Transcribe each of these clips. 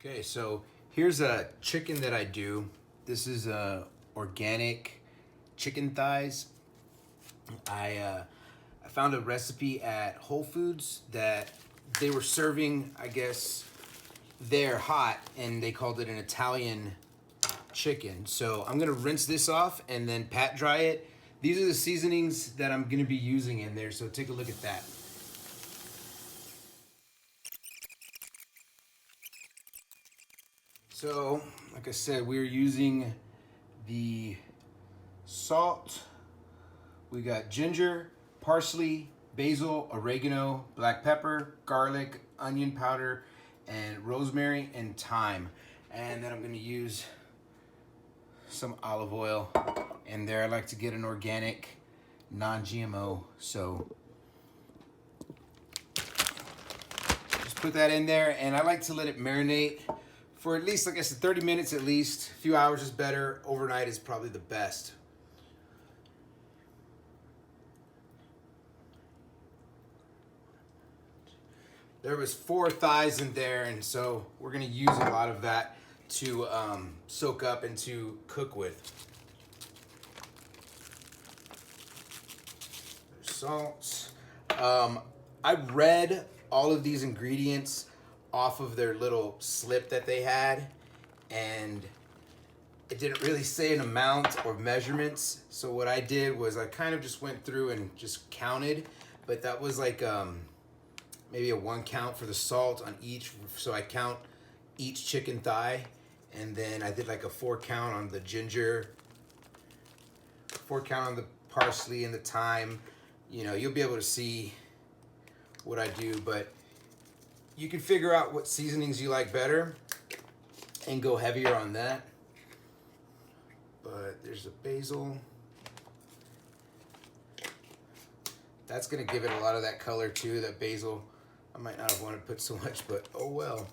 Okay, so here's a chicken that I do. This is organic chicken thighs. I found a recipe at Whole Foods that they were serving, I guess, there hot, and they called it an Italian chicken. So I'm gonna rinse this off and then pat dry it. These are the seasonings that I'm gonna be using in there, so take a look at that. So, like I said, we're using the salt. We got ginger, parsley, basil, oregano, black pepper, garlic, onion powder, and rosemary and thyme. And then I'm gonna use some olive oil in there. I like to get an organic, non-GMO, so just put that in there, and I like to let it marinate for at least, like I said, 30 minutes at least. A few hours is better. Overnight is probably the best. There was 4 thighs in there, and so we're gonna use a lot of that to soak up and to cook with. There's salt. I read all of these ingredients off of their little slip that they had, and it didn't really say an amount or measurements. So what I did was I kind of just went through and just counted, but that was like maybe a 1 count for the salt on each. So I count each chicken thigh, and then I did like a 4 count on the ginger, 4 count on the parsley and the thyme. You know, you'll be able to see what I do, but you can figure out what seasonings you like better and go heavier on that. But there's a basil. That's gonna give it a lot of that color too, that basil. I might not have wanted to put so much, but oh well.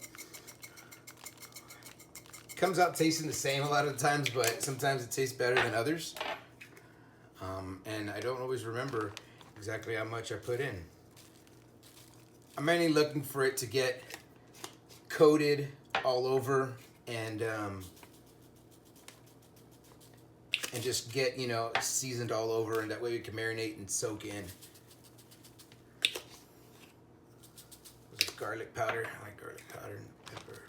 Comes out tasting the same a lot of the times, but sometimes it tastes better than others. And I don't always remember exactly how much I put in. I'm mainly looking for it to get coated all over and just get, you know, seasoned all over, and that way we can marinate and soak in. This is garlic powder. I like garlic powder and pepper.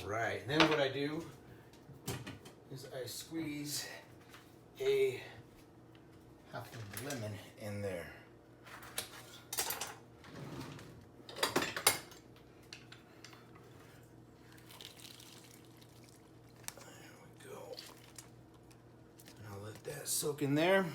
All right, then what I do is I squeeze a half a lemon in there. There we go. And I'll let that soak in there.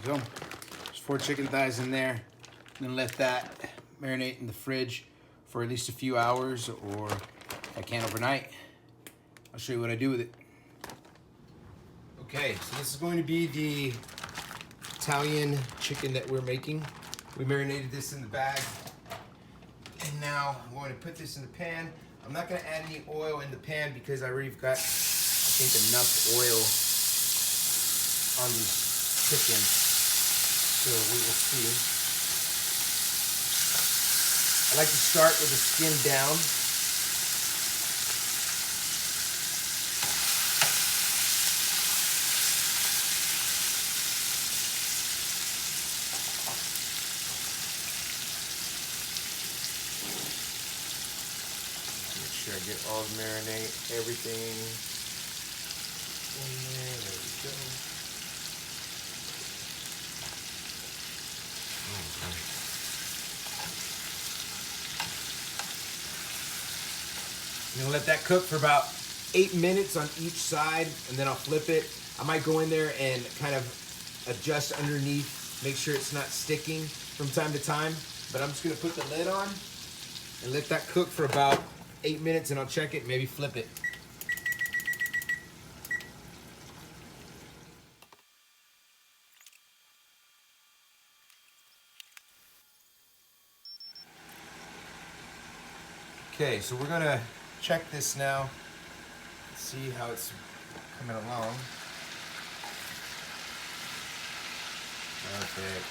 Go. There's 4 chicken thighs in there. I'm gonna let that marinate in the fridge for at least a few hours, or if I can overnight. I'll show you what I do with it. Okay, so this is going to be the Italian chicken that we're making. We marinated this in the bag, and now I'm going to put this in the pan. I'm not gonna add any oil in the pan because I already got, I think, enough oil on these chickens. So we will see. I like to start with the skin down. Make sure I get all the marinade, everything in there. There we go. I'm gonna let that cook for about 8 minutes on each side, and then I'll flip it. I might go in there and kind of adjust underneath, make sure it's not sticking from time to time, but I'm just gonna put the lid on and let that cook for about 8 minutes, and I'll check it, maybe flip it. Okay, so we're gonna check this now. See how it's coming along. Perfect.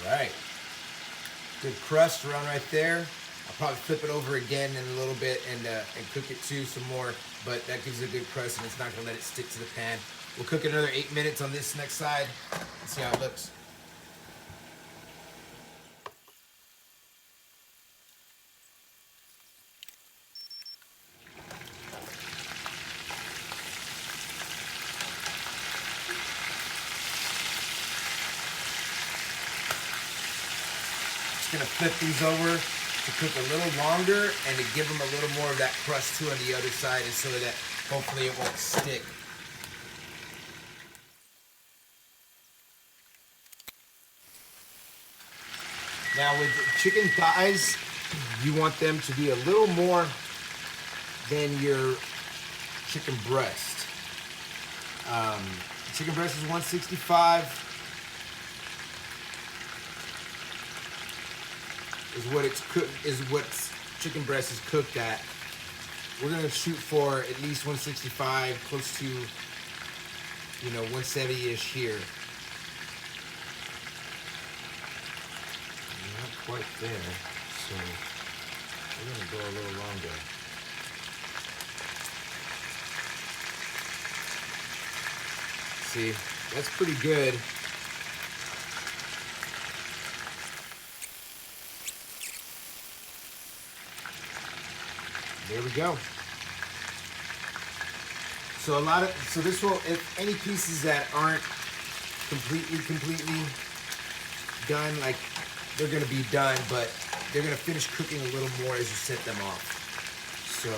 All right. Good crust around right there. I'll probably flip it over again in a little bit and cook it too some more, but that gives it a good crust and it's not gonna let it stick to the pan. We'll cook it another 8 minutes on this next side and see how it looks. Just gonna flip these over to cook a little longer and to give them a little more of that crust too on the other side, and so that hopefully it won't stick. Now with chicken thighs, you want them to be a little more than your chicken breast. Chicken breast is 165. Is what it's cooked, is what chicken breast is cooked at. We're gonna shoot for at least 165, close to 170-ish here. Not quite there, so we're gonna go a little longer. See, that's pretty good. There we go. So this will, if any pieces that aren't completely done, like they're gonna be done, but they're gonna finish cooking a little more as you set them off. So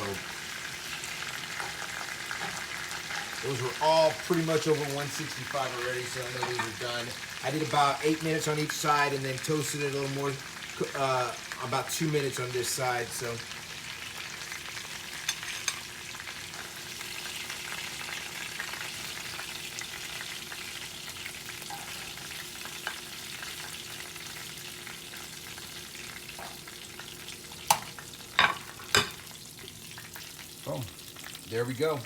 those were all pretty much over 165 already, so I know these are done. I did about 8 minutes on each side and then toasted it a little more, about 2 minutes on this side, so. Oh, there we go.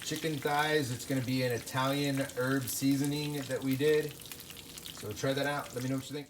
Chicken thighs, it's gonna be an Italian herb seasoning that we did. So try that out, let me know what you think.